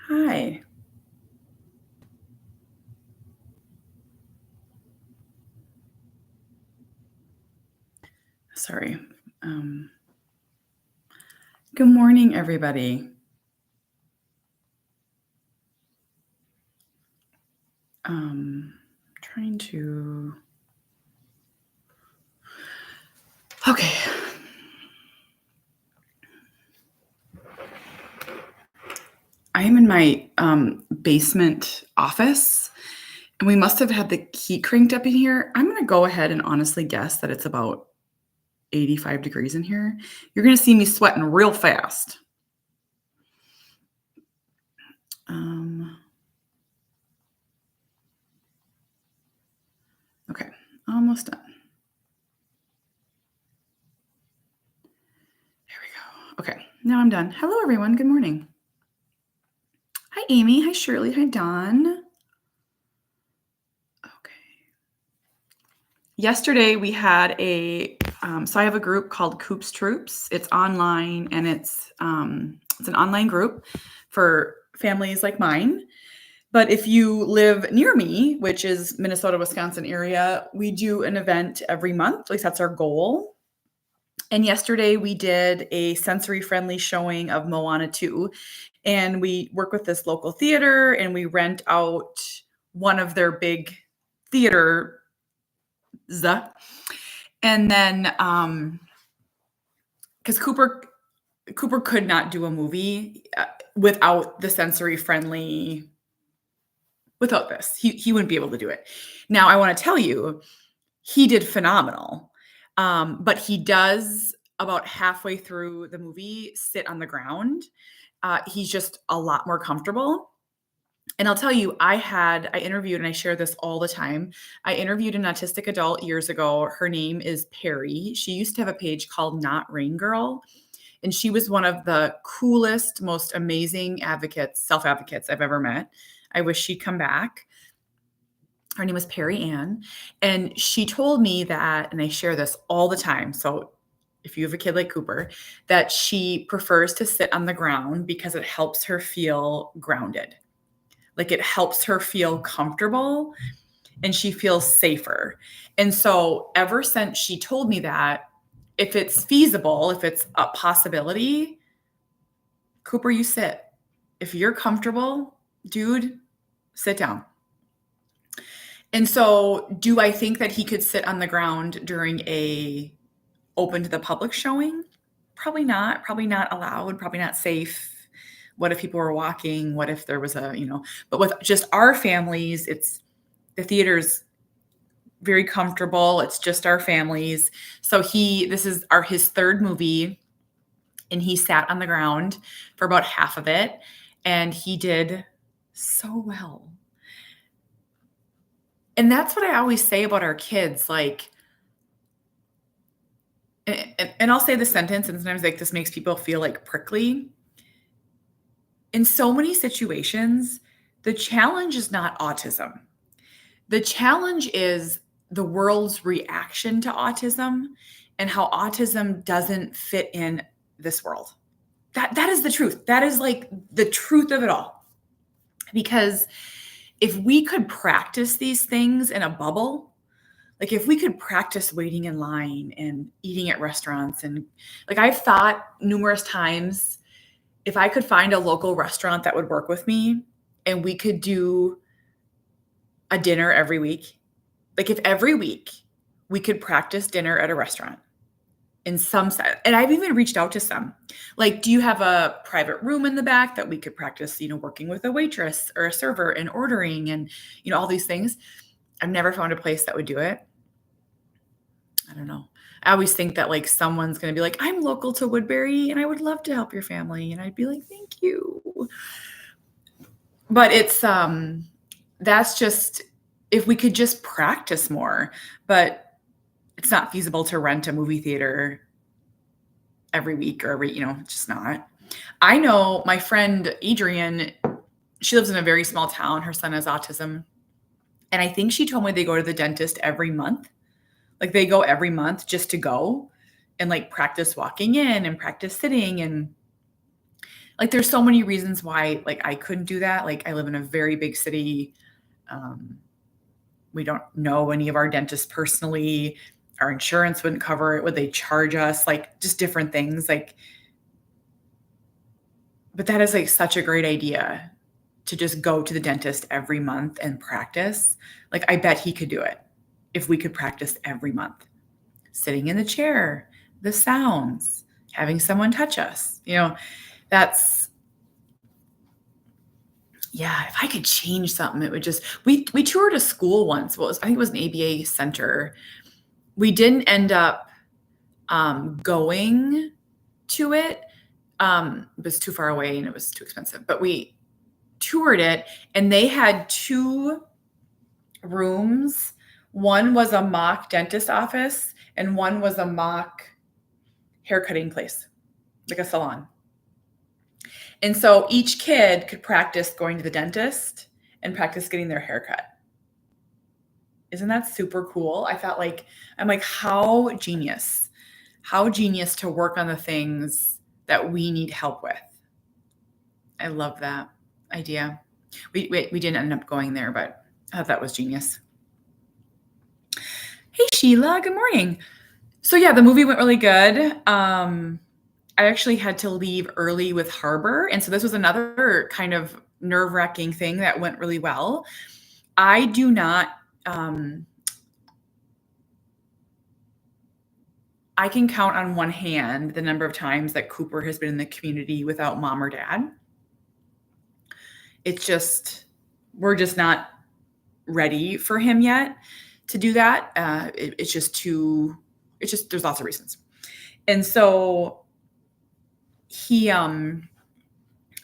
Hi. Sorry. Um, Good morning, everybody. Trying to. Okay. I am in my basement office, and we must have had the heat cranked up in here. I'm going to go ahead and honestly guess that it's about 85 degrees in here. You're going to see me sweating real fast. Okay. Almost done. There we go. Okay. Now I'm done. Hello, everyone. Good morning. Hi, Amy. Hi, Shirley. Hi, Dawn. Okay. Yesterday we had so I have a group called Coops Troops. It's online and it's an online group for families like mine. But if you live near me, which is Minnesota, Wisconsin area, we do an event every month. At least that's our goal. And yesterday we did a sensory friendly showing of Moana 2. And we work with this local theater and we rent out one of their big theater. And then because Cooper could not do a movie without the sensory friendly, without this. He wouldn't be able to do it. Now I want to tell you, he did phenomenal. But he does about halfway through the movie sit on the ground. He's just a lot more comfortable. And I'll tell you, I interviewed, and I share this all the time. I interviewed an autistic adult years ago. Her name is Perry. She used to have a page called Not Rain Girl. And she was one of the coolest, most amazing self-advocates I've ever met. I wish she'd come back. Her name was Perry Ann. And she told me that, and I share this all the time. So if you have a kid like Cooper, that she prefers to sit on the ground because it helps her feel grounded. Like it helps her feel comfortable and she feels safer. And so ever since she told me that, if it's feasible, if it's a possibility, Cooper, you sit. If you're comfortable, dude, sit down. And so do I think that he could sit on the ground during a open to the public showing? Probably not allowed, probably not safe. What if people were walking? What if there was but with just our families, the theater's very comfortable. It's just our families. So this is his third movie, and he sat on the ground for about half of it, and he did so well. And that's what I always say about our kids. Like, and I'll say the sentence, and sometimes like this makes people feel like prickly. In so many situations, the challenge is not autism. The challenge is the world's reaction to autism and how autism doesn't fit in this world. That is the truth. That is like the truth of it all. Because if we could practice these things in a bubble, like if we could practice waiting in line and eating at restaurants, and like I've thought numerous times, if I could find a local restaurant that would work with me and we could do a dinner every week, like if every week we could practice dinner at a restaurant in some set, and I've even reached out to some, like, do you have a private room in the back that we could practice, working with a waitress or a server and ordering and, all these things. I've never found a place that would do it. I don't know. I always think that like someone's going to be like, I'm local to Woodbury and I would love to help your family. And I'd be like, thank you. But it's, that's just, if we could just practice more, but it's not feasible to rent a movie theater every week or it's just not. I know my friend Adrienne, she lives in a very small town. Her son has autism. And I think she told me they go to the dentist every month. Like they go every month just to go and like practice walking in and practice sitting. And Like, there's so many reasons why, like, I couldn't do that. Like, I live in a very big city. We don't know any of our dentists personally. Our insurance wouldn't cover it. Would they charge us? Like, just different things. Like, but that is like such a great idea to just go to the dentist every month and practice. Like, I bet he could do it if we could practice every month. Sitting in the chair, the sounds, having someone touch us. That's, yeah, if I could change something, it would just, we toured a school once. Well, I think it was an ABA center. We didn't end up going to it. It was too far away and it was too expensive, but we toured it and they had 2 rooms. One was a mock dentist office and one was a mock haircutting place, like a salon. And so each kid could practice going to the dentist and practice getting their hair cut. Isn't that super cool? I'm like, how genius to work on the things that we need help with. I love that idea. We didn't end up going there, but I thought that was genius. Hey, Sheila, good morning. So yeah, the movie went really good. I actually had to leave early with Harbor. And so this was another kind of nerve-wracking thing that went really well. I do not, I can count on one hand the number of times that Cooper has been in the community without mom or dad. It's just, we're just not ready for him yet to do that. It's just, there's lots of reasons. And so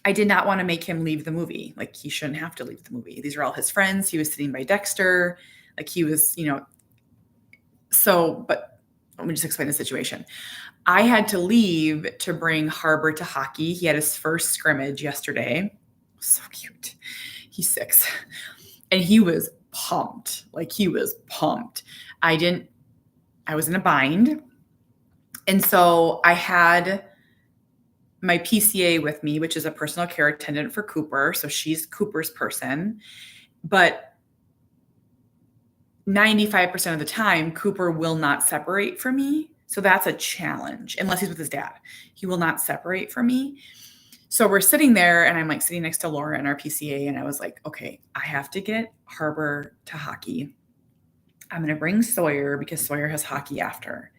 I did not want to make him leave the movie. Like, he shouldn't have to leave the movie. These are all his friends. He was sitting by Dexter. Like, he was, but let me just explain the situation. I had to leave to bring Harbor to hockey. He had his first scrimmage yesterday. So cute. He's 6. And he was pumped. Like, he was pumped. I was in a bind. And so I had my PCA with me, which is a personal care attendant for Cooper. So she's Cooper's person. But 95% of the time, Cooper will not separate from me. So that's a challenge, unless he's with his dad. He will not separate from me. So we're sitting there and I'm like sitting next to Laura in our PCA. And I was like, okay, I have to get Harbor to hockey. I'm going to bring Sawyer because Sawyer has hockey after.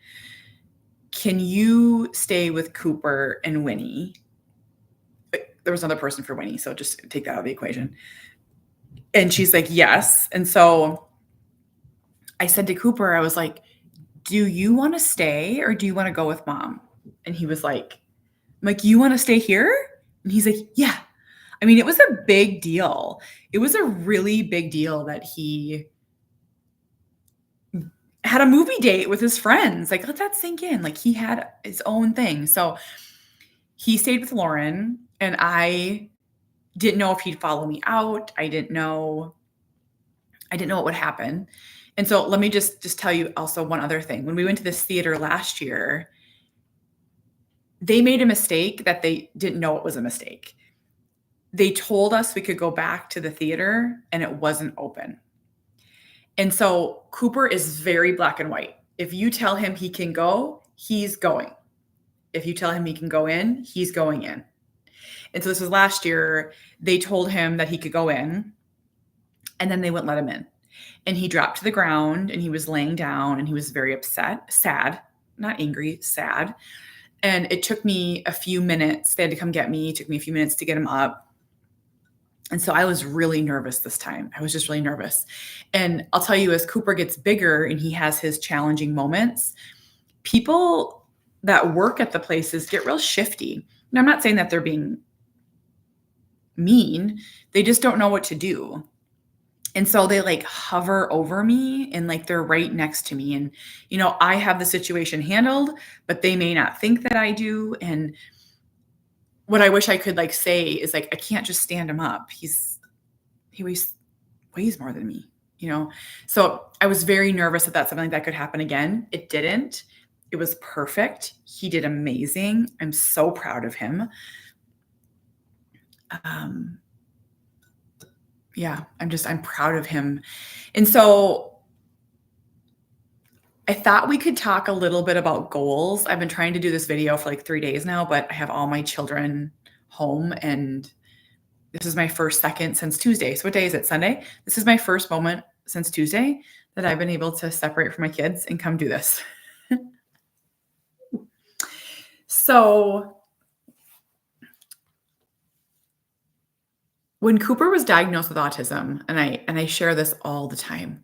Can you stay with Cooper and Winnie? There was another person for Winnie, so just take that out of the equation. And she's like, yes. And so I said to Cooper, I was like, do you want to stay or do you want to go with mom? And he was like, I'm like, you want to stay here? And he's like, yeah. I mean, it was a big deal. It was a really big deal that he had a movie date with his friends. Like, let that sink in. Like, he had his own thing. So he stayed with Lauren and I didn't know if he'd follow me out. I didn't know what would happen. And so let me just tell you also one other thing. When we went to this theater last year, they made a mistake that they didn't know it was a mistake. They told us we could go back to the theater and it wasn't open. And so Cooper is very black and white. If you tell him he can go, he's going. If you tell him he can go in, he's going in. And so this was last year. They told him that he could go in and then they wouldn't let him in. And he dropped to the ground and he was laying down and he was very upset, sad, not angry, sad. And it took me a few minutes. They had to come get me. It took me a few minutes to get him up. And so I was really nervous this time. I was just really nervous. And I'll tell you, as Cooper gets bigger and he has his challenging moments, people that work at the places get real shifty. And I'm not saying that they're being mean. They just don't know what to do. And so they like hover over me and like they're right next to me. And, I have the situation handled, but they may not think that I do. And what I wish I could like say is like, I can't just stand him up. He weighs more than me, So I was very nervous that something like that could happen again. It didn't. It was perfect. He did amazing. I'm so proud of him. um, yeah, I'm proud of him. And so I thought we could talk a little bit about goals. I've been trying to do this video for like 3 days now, but I have all my children home, and this is my first second since Tuesday. So what day is it? Sunday? This is my first moment since Tuesday that I've been able to separate from my kids and come do this. So when Cooper was diagnosed with autism, and I share this all the time,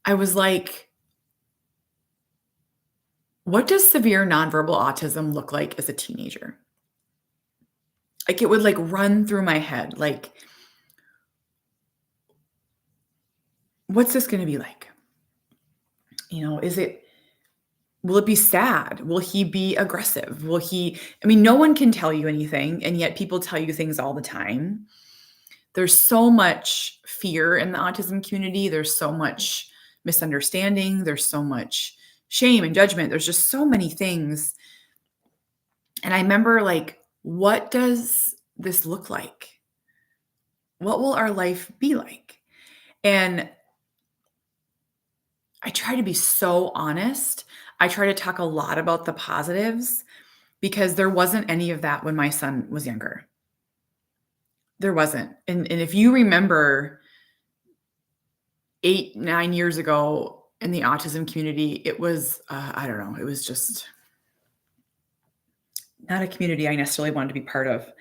I was like, what does severe nonverbal autism look like as a teenager? Like, it would like run through my head. Like, what's this going to be like? Will it be sad? Will he be aggressive? No one can tell you anything, and yet people tell you things all the time. There's so much fear in the autism community. There's so much misunderstanding. There's so much shame and judgment. There's just so many things. And I remember, like, what does this look like? What will our life be like? And I try to be so honest. I try to talk a lot about the positives because there wasn't any of that when my son was younger. There wasn't. And if you remember 8, 9 years ago in the autism community, it was, I don't know, it was just not a community I necessarily wanted to be part of.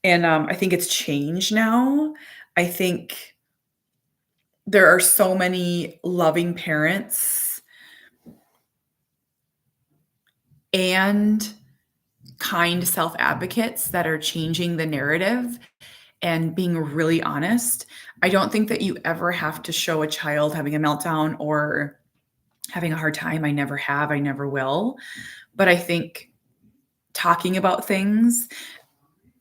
And I think it's changed now. I think there are so many loving parents and kind self-advocates that are changing the narrative and being really honest. I don't think that you ever have to show a child having a meltdown or having a hard time. I never have, I never will. But I think talking about things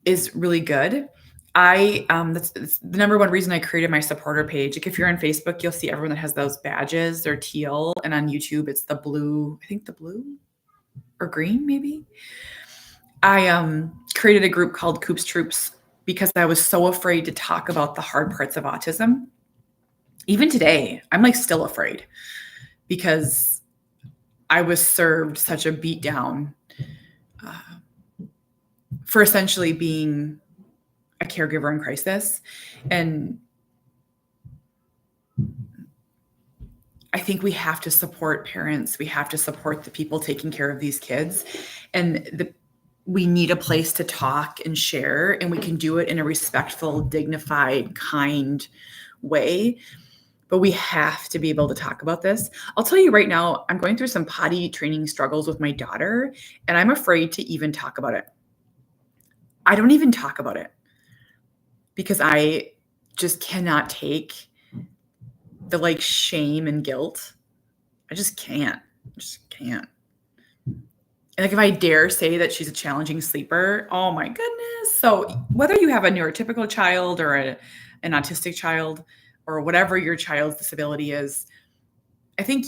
is really good. That's the number one reason I created my supporter page. Like, if you're on Facebook, you'll see everyone that has those badges. They're teal, and on YouTube, it's the blue. I think the blue or green, maybe. I created a group called Coops Troops because I was so afraid to talk about the hard parts of autism. Even today, I'm like still afraid because I was served such a beatdown for essentially being a caregiver in crisis. And I think we have to support parents. We have to support the people taking care of these kids. And we need a place to talk and share, and we can do it in a respectful, dignified, kind way. But we have to be able to talk about this. I'll tell you right now, I'm going through some potty training struggles with my daughter, and I'm afraid to even talk about it. I don't even talk about it because I just cannot take the like shame and guilt. I just can't. And like, if I dare say that she's a challenging sleeper, oh my goodness. So whether you have a neurotypical child or an autistic child or whatever your child's disability is, I think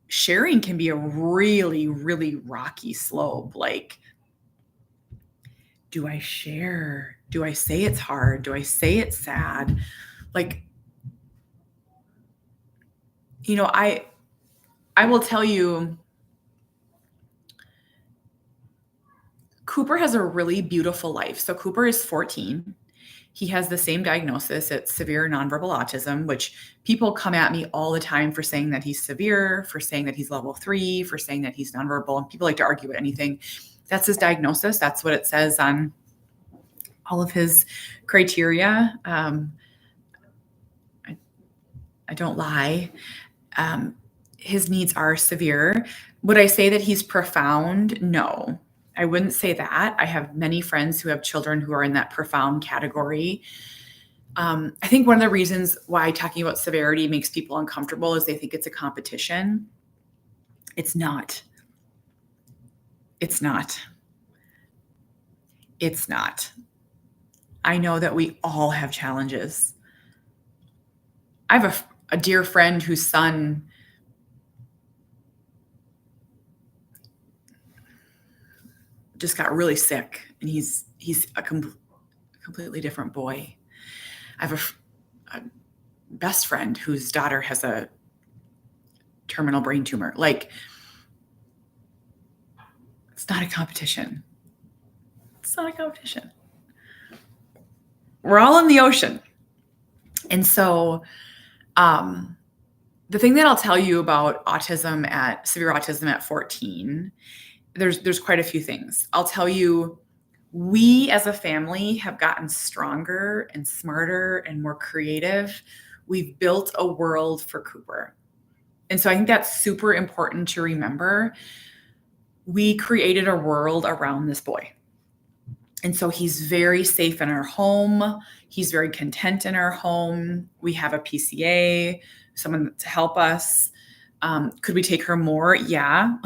sharing can be a really, really rocky slope. Like, do I share? Do I say it's hard? Do I say it's sad? Like, I will tell you, Cooper has a really beautiful life. So Cooper is 14. He has the same diagnosis. It's severe nonverbal autism, which people come at me all the time for saying that he's severe, for saying that he's level 3, for saying that he's nonverbal. And people like to argue with anything. That's his diagnosis. That's what it says on all of his criteria. I don't lie. His needs are severe. Would I say that he's profound? No, I wouldn't say that. I have many friends who have children who are in that profound category. I think one of the reasons why talking about severity makes people uncomfortable is they think it's a competition. It's not. It's not. It's not. I know that we all have challenges. I have a dear friend whose son just got really sick, and he's a complete completely different boy. I have a best friend whose daughter has a terminal brain tumor. Like, it's not a competition. It's not a competition. We're all in the ocean. And so, the thing that I'll tell you about severe autism at 14, there's quite a few things. I'll tell you, we as a family have gotten stronger and smarter and more creative. We've built a world for Cooper. And so I think that's super important to remember. We created a world around this boy. And so he's very safe in our home. He's very content in our home. We have a PCA, someone to help us. Could we take her more? Yeah.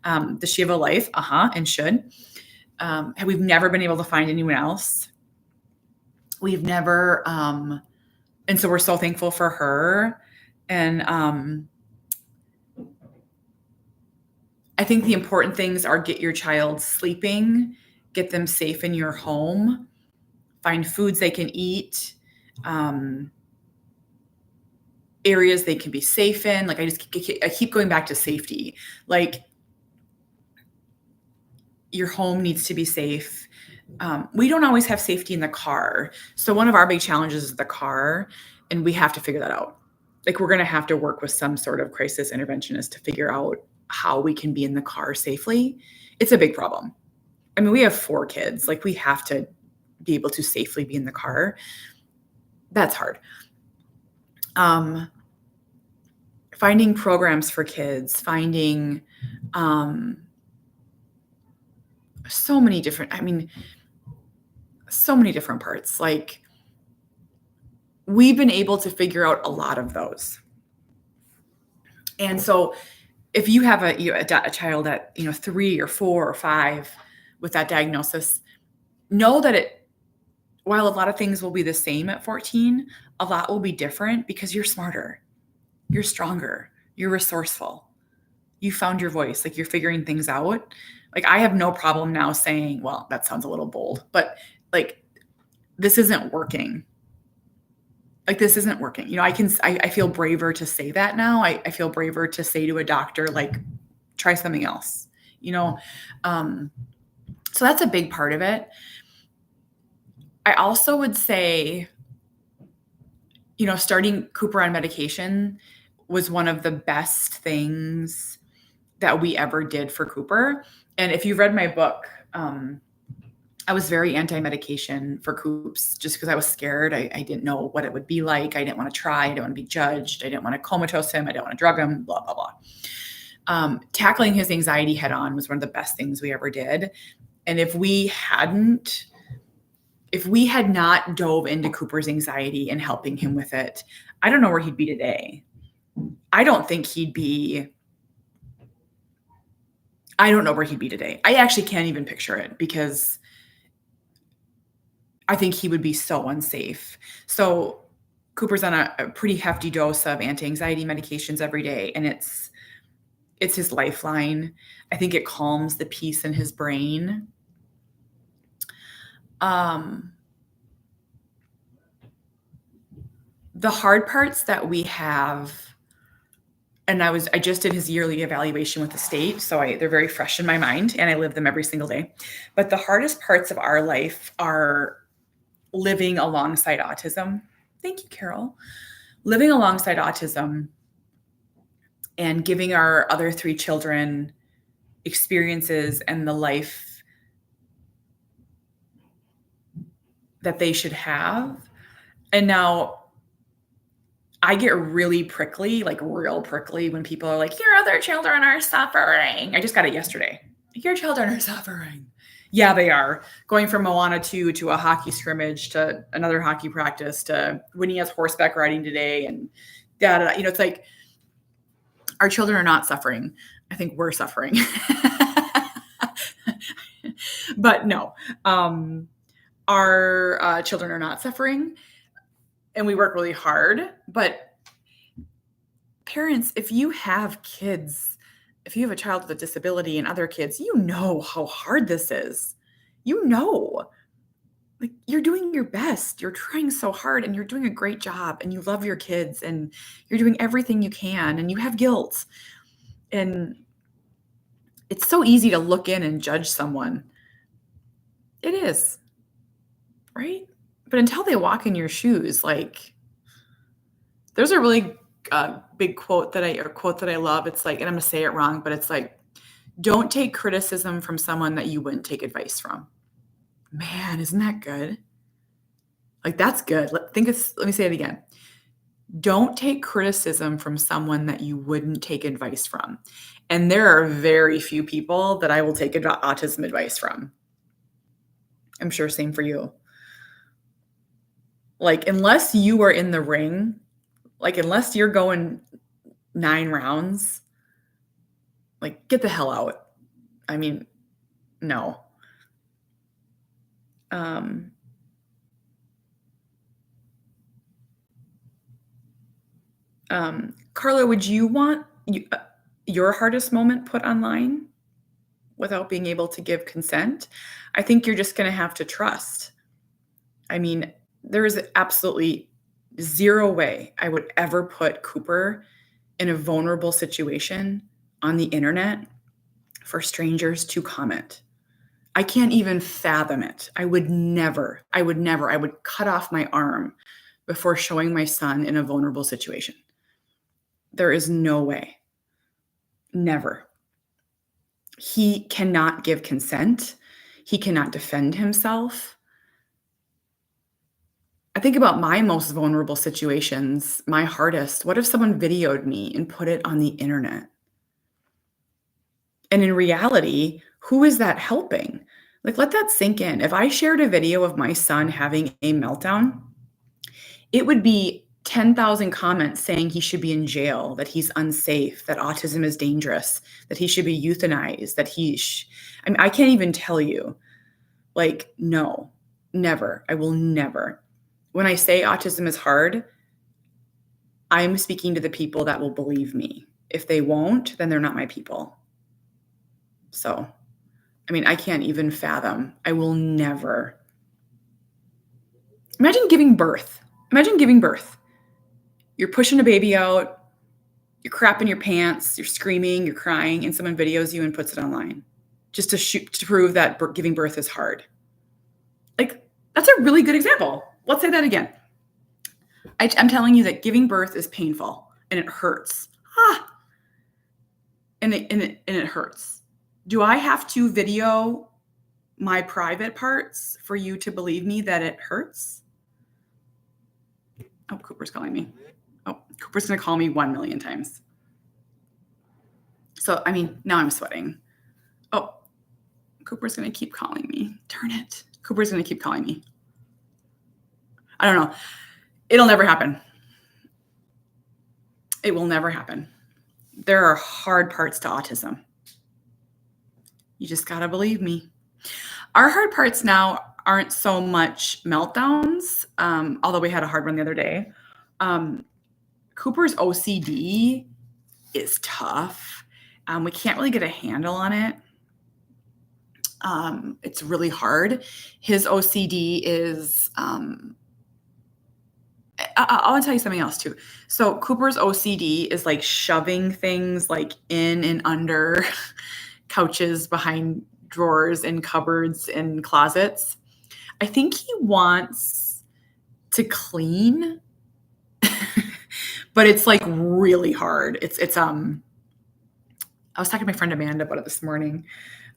Does she have a life? And should. We've never been able to find anyone else. We've never, and so we're so thankful for her. And I think the important things are get your child sleeping, get them safe in your home, find foods they can eat, areas they can be safe in. Like, I keep going back to safety. Like, your home needs to be safe. We don't always have safety in the car. So one of our big challenges is the car, and we have to figure that out. Like, we're going to have to work with some sort of crisis interventionist to figure out how we can be in the car safely. It's a big problem. I mean, we have 4 kids. Like, we have to be able to safely be in the car. That's hard. Finding programs for kids, finding so many different parts. Like, we've been able to figure out a lot of those. And so if you have a child at 3 or 4 or 5 with that diagnosis, know that while a lot of things will be the same at 14, a lot will be different because you're smarter, you're stronger, you're resourceful, you found your voice, like, you're figuring things out. Like, I have no problem now saying, well, that sounds a little bold, but like, this isn't working. Like, this isn't working. I feel braver to say that now. I feel braver to say to a doctor, like, try something else, so that's a big part of it. I also would say, starting Cooper on medication was one of the best things that we ever did for Cooper. And if you've read my book, I was very anti-medication for Coops just because I was scared. I didn't know what it would be like. I didn't want to try. I didn't want to be judged. I didn't want to comatose him. I didn't want to drug him, blah, blah, blah. Tackling his anxiety head on was one of the best things we ever did. And if we had not dove into Cooper's anxiety and helping him with it, I don't know where he'd be today. I don't know where he'd be today. I actually can't even picture it because I think he would be so unsafe. So Cooper's on a pretty hefty dose of anti-anxiety medications every day, and it's his lifeline. I think it calms the peace in his brain. The hard parts that we have, and I just did his yearly evaluation with the state, so they're very fresh in my mind, and I live them every single day. But the hardest parts of our life are living alongside autism. Thank you, Carol. Living alongside autism and giving our other 3 children experiences and the life that they should have. And now I get really prickly, like real prickly, when people are like, your other children are suffering. I just got it yesterday. Your children are suffering. Yeah, they are. Going from Moana 2 to a hockey scrimmage to another hockey practice to when he has horseback riding today and da. It's like, our children are not suffering. I think we're suffering. But no, our children are not suffering, and we work really hard. But parents, if you have kids, if you have a child with a disability and other kids, you know how hard this is. Like, you're doing your best. You're trying so hard and you're doing a great job and you love your kids and you're doing everything you can and you have guilt. And it's so easy to look in and judge someone. It is, right? But until they walk in your shoes, like, there's a really big quote that I love. It's like, and I'm gonna say it wrong, but it's like, don't take criticism from someone that you wouldn't take advice from. Man, isn't that good? Like, that's good. Let me say it again. Don't take criticism from someone that you wouldn't take advice from. And there are very few people that I will take autism advice from. I'm sure same for you. Like, unless you are in the ring, like, unless you're going 9 rounds, like, get the hell out. I mean, no. Um, Carla, would you want your hardest moment put online without being able to give consent? I think you're just gonna have to trust. I mean, there is absolutely 0 way I would ever put Cooper in a vulnerable situation on the internet for strangers to comment. I can't even fathom it. I would never. I would cut off my arm before showing my son in a vulnerable situation. There is no way. Never. He cannot give consent. He cannot defend himself. I think about my most vulnerable situations, my hardest. What if someone videoed me and put it on the internet? And in reality, who is that helping? Like, let that sink in. If I shared a video of my son having a meltdown, it would be 10,000 comments saying he should be in jail, that he's unsafe, that autism is dangerous, that he should be euthanized, that I mean, I can't even tell you. Like, no, never. I will never. When I say autism is hard, I'm speaking to the people that will believe me. If they won't, then they're not my people. So, I mean, I can't even fathom. I will never. Imagine giving birth. Imagine giving birth. You're pushing a baby out, you're crapping your pants, you're screaming, you're crying, and someone videos you and puts it online just to prove that giving birth is hard. Like, that's a really good example. Let's say that again. I'm telling you that giving birth is painful and it hurts. And it hurts. Do I have to video my private parts for you to believe me that it hurts? Oh, Cooper's calling me. Oh, Cooper's going to call me 1 million times. So, I mean, now I'm sweating. Oh, Cooper's going to keep calling me. Darn it. Cooper's going to keep calling me. I don't know. It'll never happen. It will never happen. There are hard parts to autism. You just got to believe me. Our hard parts now aren't so much meltdowns, although we had a hard one the other day. Cooper's OCD is tough. We can't really get a handle on it. It's really hard. His OCD is, I want to tell you something else too. So Cooper's OCD is like shoving things like in and under couches, behind drawers and cupboards and closets. I think he wants to clean, but it's like really hard. I was talking to my friend Amanda about it this morning.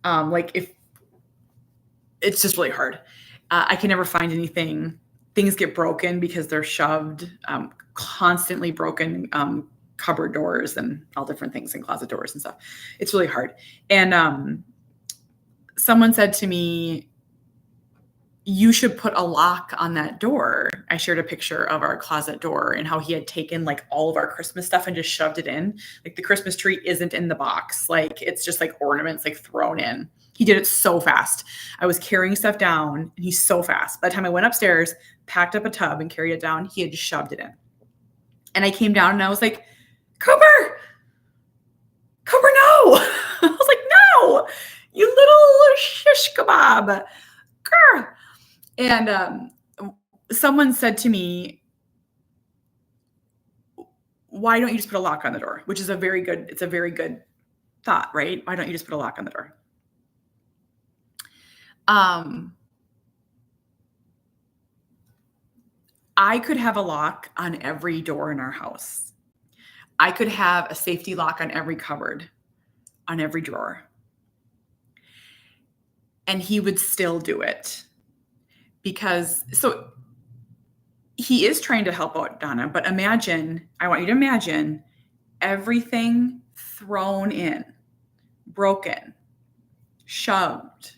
Like, if it's just really hard. I can never find anything. Things get broken because they're shoved, constantly broken cupboard doors and all different things, and closet doors and stuff. It's really hard. And someone said to me, you should put a lock on that door. I shared a picture of our closet door and how he had taken like all of our Christmas stuff and just shoved it in. Like, the Christmas tree isn't in the box. Like, it's just like ornaments like thrown in. He did it so fast. I was carrying stuff down and he's so fast. By the time I went upstairs, packed up a tub and carried it down, he had just shoved it in. And I came down and I was like, Cooper, no. I was like, no, you little shish kebab. Grr. And someone said to me, why don't you just put a lock on the door? Which is a very good thought, right? Why don't you just put a lock on the door? I could have a lock on every door in our house. I could have a safety lock on every cupboard, on every drawer. And he would still do it because he is trying to help out Donna, but I want you to imagine everything thrown in, broken, shoved.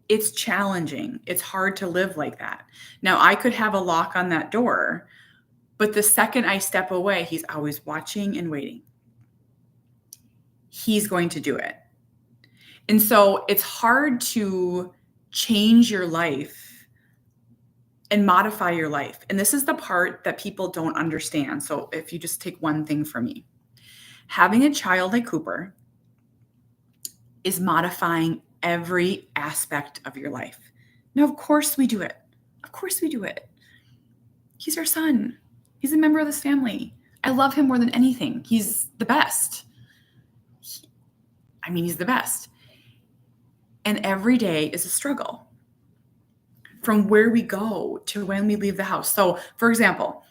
It's challenging. It's hard to live like that. Now, I could have a lock on that door, but the second I step away, he's always watching and waiting. He's going to do it. And so it's hard to change your life and modify your life. And this is the part that people don't understand. So if you just take one thing from me, having a child like Cooper is modifying every aspect of your life. Now, of course we do it. Of course we do it. He's our son. He's a member of this family. I love him more than anything. He's the best. He's the best. And every day is a struggle from where we go to when we leave the house. So, for example,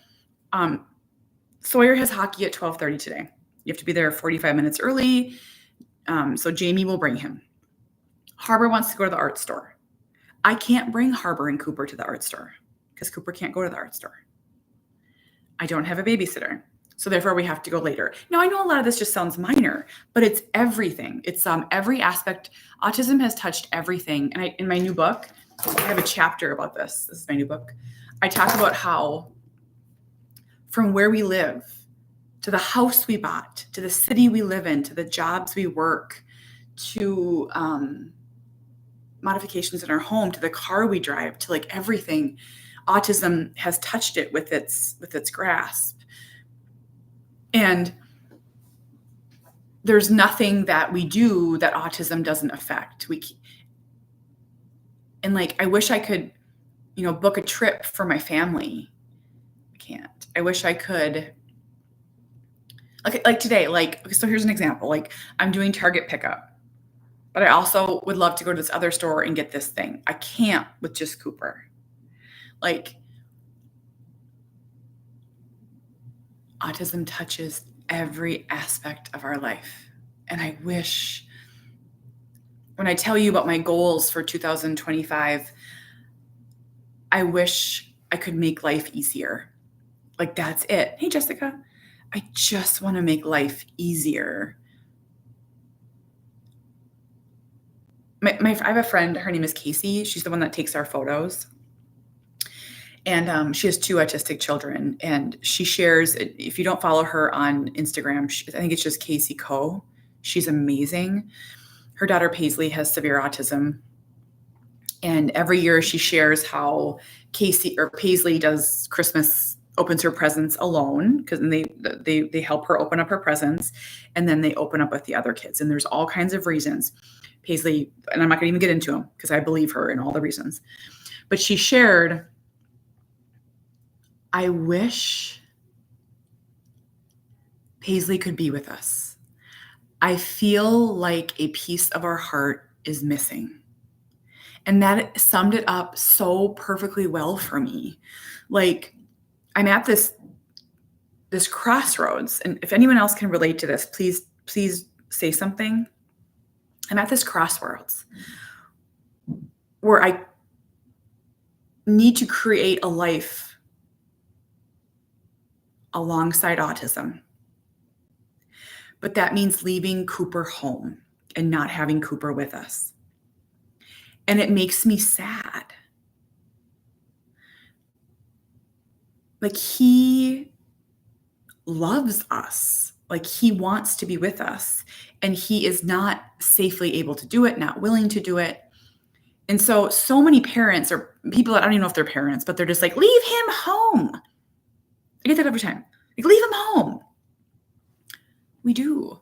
Sawyer has hockey at 12:30 today. You have to be there 45 minutes early. So Jamie will bring him. Harbor wants to go to the art store. I can't bring Harbor and Cooper to the art store because Cooper can't go to the art store. I don't have a babysitter. So therefore we have to go later. Now, I know a lot of this just sounds minor, but it's everything. It's every aspect. Autism has touched everything. And in my new book, I have a chapter about this. This is my new book. I talk about how from where we live, to the house we bought, to the city we live in, to the jobs we work, to modifications in our home, to the car we drive, to like everything, autism has touched it with its grasp. And there's nothing that we do that autism doesn't affect. I wish I could, book a trip for my family. I can't. I wish I could. Like today, so here's an example. I'm doing Target pickup, but I also would love to go to this other store and get this thing. I can't with just Cooper. Autism touches every aspect of our life. And I wish, when I tell you about my goals for 2025, I wish I could make life easier. That's it. Hey, Jessica, I just want to make life easier. I have a friend, her name is Casey. She's the one that takes our photos. And she has 2 autistic children. And she shares, if you don't follow her on Instagram, I think it's just Casey Co. She's amazing. Her daughter Paisley has severe autism. And every year she shares how Paisley does Christmas, opens her presents alone, because they help her open up her presents. And then they open up with the other kids. And there's all kinds of reasons. Paisley, and I'm not going to even get into them because I believe her in all the reasons. But she shared, I wish Paisley could be with us. I feel like a piece of our heart is missing. And that summed it up so perfectly well for me. I'm at this crossroads. And if anyone else can relate to this, please say something. I'm at this crossroads where I need to create a life alongside autism. But that means leaving Cooper home and not having Cooper with us. And it makes me sad. He loves us. He wants to be with us. And he is not safely able to do it, not willing to do it. And so many parents or people that I don't even know if they're parents, but they're just leave him home. I get that every time. Leave him home. We do.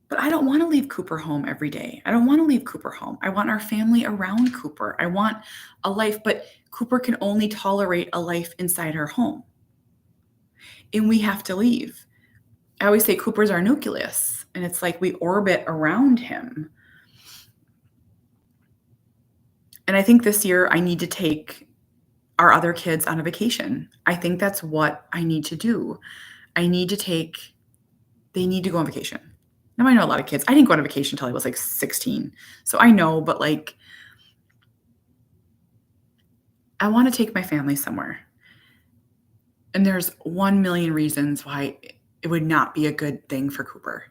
But I don't want to leave Cooper home every day. I don't want to leave Cooper home. I want our family around Cooper. I want a life, but Cooper can only tolerate a life inside our home. And we have to leave. I always say Cooper's our nucleus, and it's like we orbit around him. And I think this year I need to take our other kids on a vacation. I think that's what I need to do. They need to go on vacation. Now, I know a lot of kids. I didn't go on a vacation until I was like 16. So I know, but like, I want to take my family somewhere. And there's 1 million reasons why it would not be a good thing for Cooper.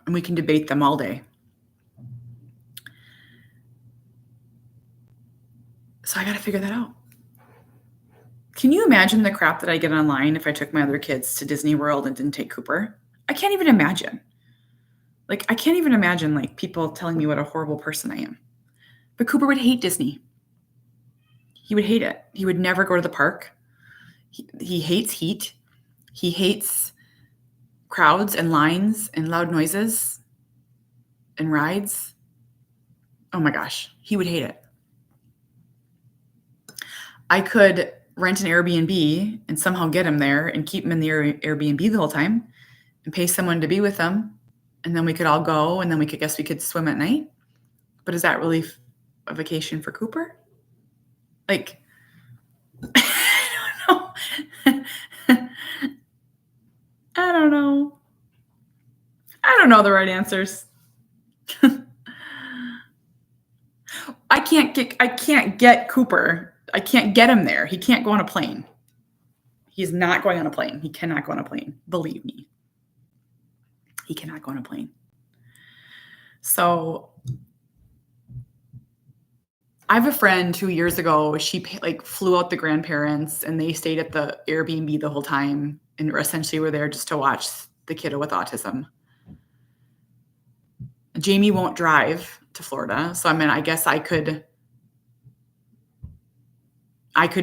And we can debate them all day. So I got to figure that out. Can you imagine the crap that I get online if I took my other kids to Disney World and didn't take Cooper? I can't even imagine. Like, I can't even imagine like people telling me what a horrible person I am. But Cooper would hate Disney. He would hate it. He would never go to the park. He hates heat. He hates crowds and lines and loud noises and rides. Oh my gosh, he would hate it. I could rent an Airbnb and somehow get him there and keep him in the Airbnb the whole time and pay someone to be with him. And then we could all go, and then we could swim at night. But is that really a vacation for Cooper? Like, I don't know. I don't know. I don't know the right answers. I can't get Cooper. I can't get him there. He can't go on a plane. He's not going on a plane. He cannot go on a plane. Believe me. He cannot go on a plane. So I have a friend who years ago, she flew out the grandparents and they stayed at the Airbnb the whole time and essentially were there just to watch the kiddo with autism. Jamie won't drive to Florida. So I mean, I guess I could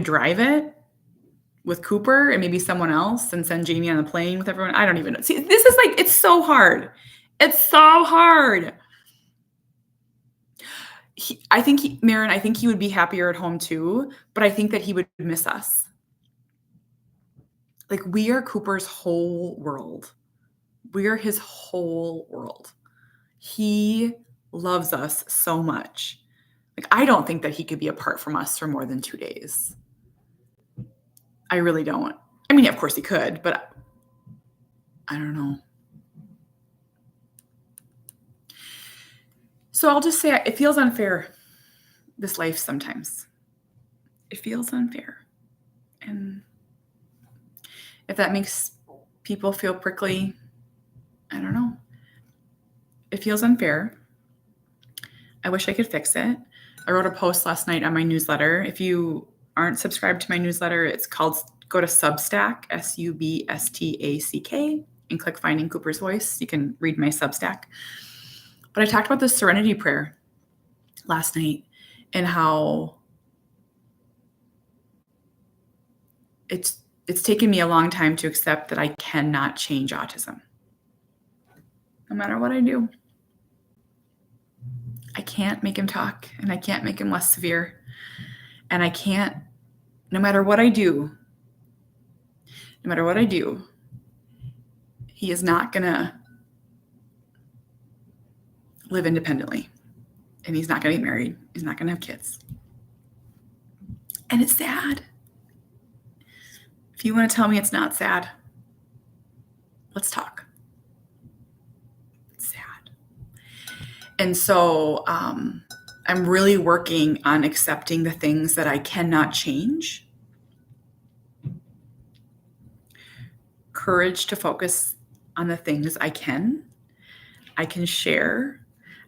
drive it with Cooper and maybe someone else and send Jamie on the plane with everyone. I don't even know. See, this is like, it's so hard. It's so hard. Maren, I think he would be happier at home too, but I think that he would miss us. Like, we are Cooper's whole world. We are his whole world. He loves us so much. Like, I don't think that he could be apart from us for more than 2 days. I really don't. I mean, of course he could, but I don't know. So I'll just say it feels unfair, this life sometimes. It feels unfair. And if that makes people feel prickly, I don't know. It feels unfair. I wish I could fix it. I wrote a post last night on my newsletter. If you aren't subscribed to my newsletter, it's called, go to Substack, Substack, and click Finding Cooper's Voice. You can read my Substack. But I talked about the serenity prayer last night and how it's taken me a long time to accept that I cannot change autism. No matter what I do. I can't make him talk, and I can't make him less severe. And I can't, no matter what I do, he is not going to live independently. And he's not going to get married. He's not going to have kids. And it's sad. If you want to tell me it's not sad, let's talk. It's sad. And so I'm really working on accepting the things that I cannot change. Courage to focus on the things I can share.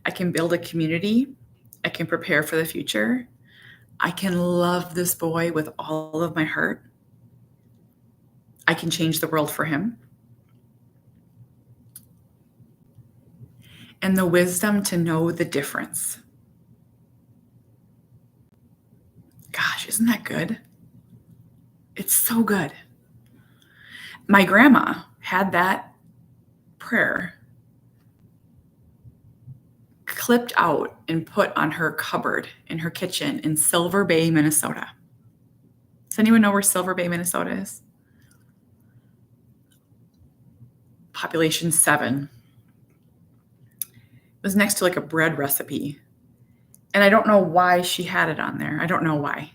I can build a community. I can prepare for the future. I can love this boy with all of my heart. I can change the world for him. And the wisdom to know the difference. Gosh, isn't that good? It's so good. My grandma had that prayer clipped out and put on her cupboard in her kitchen in Silver Bay, Minnesota. Does anyone know where Silver Bay, Minnesota is? Population 7. It was next to like a bread recipe. And I don't know why she had it on there. I don't know why.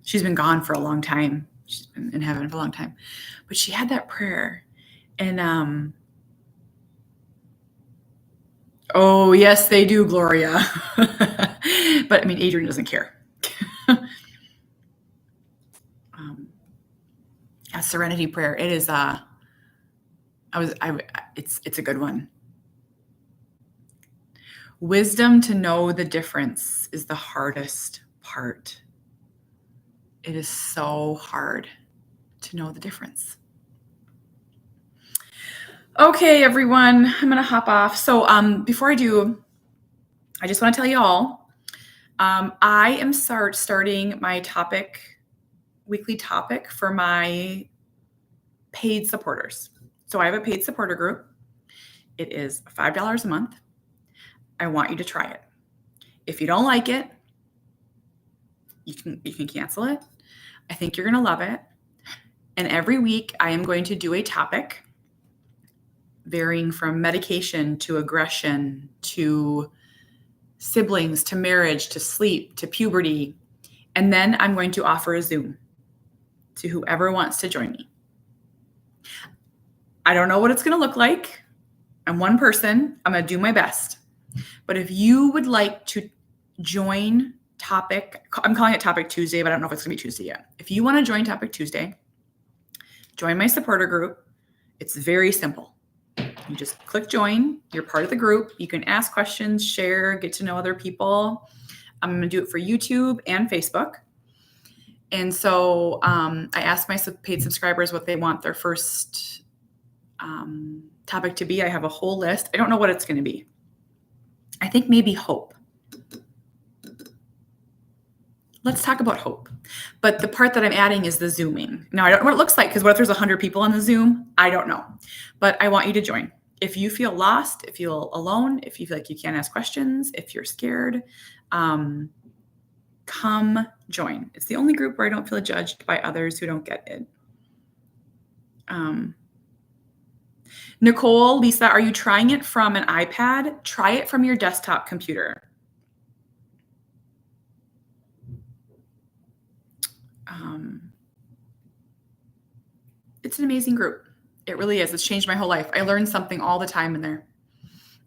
She's been gone for a long time. She's been in heaven for a long time. But she had that prayer. And oh, yes, they do, Gloria. But I mean, Adrian doesn't care. A serenity prayer. It is it's a good one. Wisdom to know the difference is the hardest part. It is so hard to know the difference. Okay, everyone, I'm going to hop off. So before I do, I just want to tell you all, I am starting my weekly topic for my paid supporters. So I have a paid supporter group. It is $5 a month. I want you to try it. If you don't like it, you can cancel it. I think you're going to love it. And every week I am going to do a topic varying from medication to aggression to siblings to marriage to sleep to puberty. And then I'm going to offer a Zoom to whoever wants to join me. I don't know what it's going to look like. I'm one person. I'm going to do my best. But if you would like to join I'm calling it Topic Tuesday, but I don't know if it's going to be Tuesday yet. If you want to join Topic Tuesday, join my supporter group. It's very simple. You just click join. You're part of the group. You can ask questions, share, get to know other people. I'm going to do it for YouTube and Facebook. And so I asked my paid subscribers what they want their first topic to be. I have a whole list. I don't know what it's going to be. I think maybe hope. Let's talk about hope. But the part that I'm adding is the Zooming. Now, I don't know what it looks like because what if there's 100 people on the Zoom? I don't know. But I want you to join. If you feel lost, if you feel alone, if you feel like you can't ask questions, if you're scared, come join. It's the only group where I don't feel judged by others who don't get it. Nicole, Lisa, are you trying it from an iPad? Try it from your desktop computer. It's an amazing group. It really is. It's changed my whole life. I learn something all the time in there.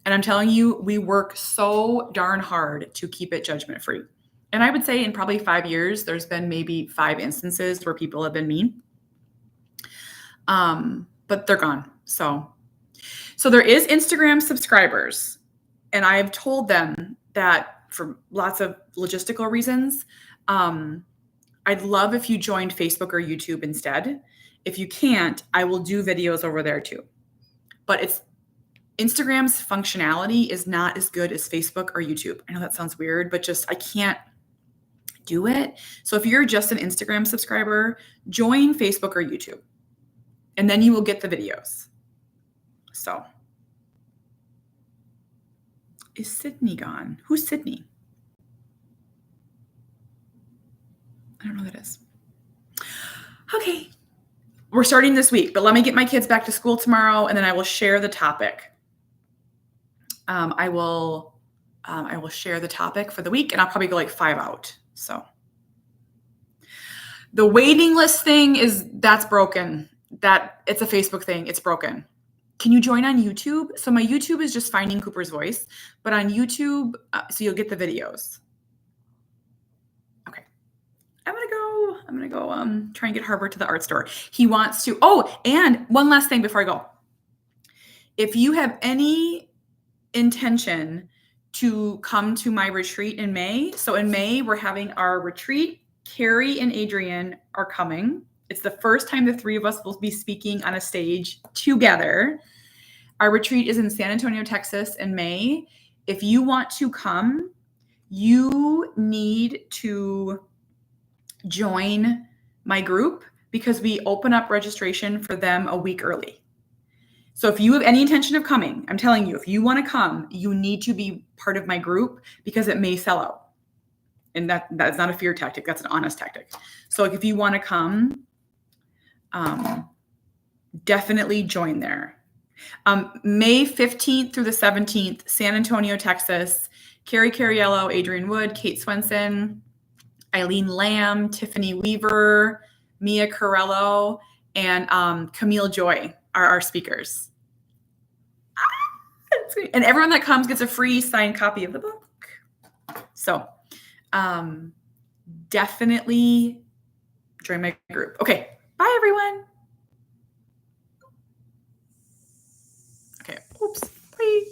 And I'm telling you, we work so darn hard to keep it judgment-free. And I would say in probably 5 years, there's been maybe 5 instances where people have been mean. But they're gone. So there is Instagram subscribers. And I've told them that for lots of logistical reasons, I'd love if you joined Facebook or YouTube instead. If you can't, I will do videos over there too. But Instagram's functionality is not as good as Facebook or YouTube. I know that sounds weird, but I can't do it. So if you're just an Instagram subscriber, join Facebook or YouTube, and then you will get the videos. So is Sydney gone? Who's Sydney? I don't know who that is. Okay. We're starting this week, but let me get my kids back to school tomorrow, and then I will share the topic. I will share the topic for the week, and I'll probably go like 5 out. So the waiting list thing that's broken. It's a Facebook thing. It's broken. Can you join on YouTube? So my YouTube is just Finding Cooper's Voice, but on YouTube, so you'll get the videos. Okay. I'm going to go try and get Harbor to the art store. He wants to. Oh, and one last thing before I go. If you have any intention to come to my retreat in May. So in May, we're having our retreat. Carrie and Adrian are coming. It's the first time the 3 of us will be speaking on a stage together. Our retreat is in San Antonio, Texas in May. If you want to come, you need to join my group because we open up registration for them a week early. So if you have any intention of coming, I'm telling you, if you want to come, you need to be part of my group because it may sell out. And that's not a fear tactic. That's an honest tactic. So if you want to come, definitely join there. May 15th through the 17th, San Antonio, Texas. Carrie Cariello, Adrian Wood, Kate Swenson, Eileen Lamb, Tiffany Weaver, Mia Corello, and Camille Joy are our speakers. And everyone that comes gets a free signed copy of the book. So definitely join my group. Okay, bye everyone. Okay, oops, bye.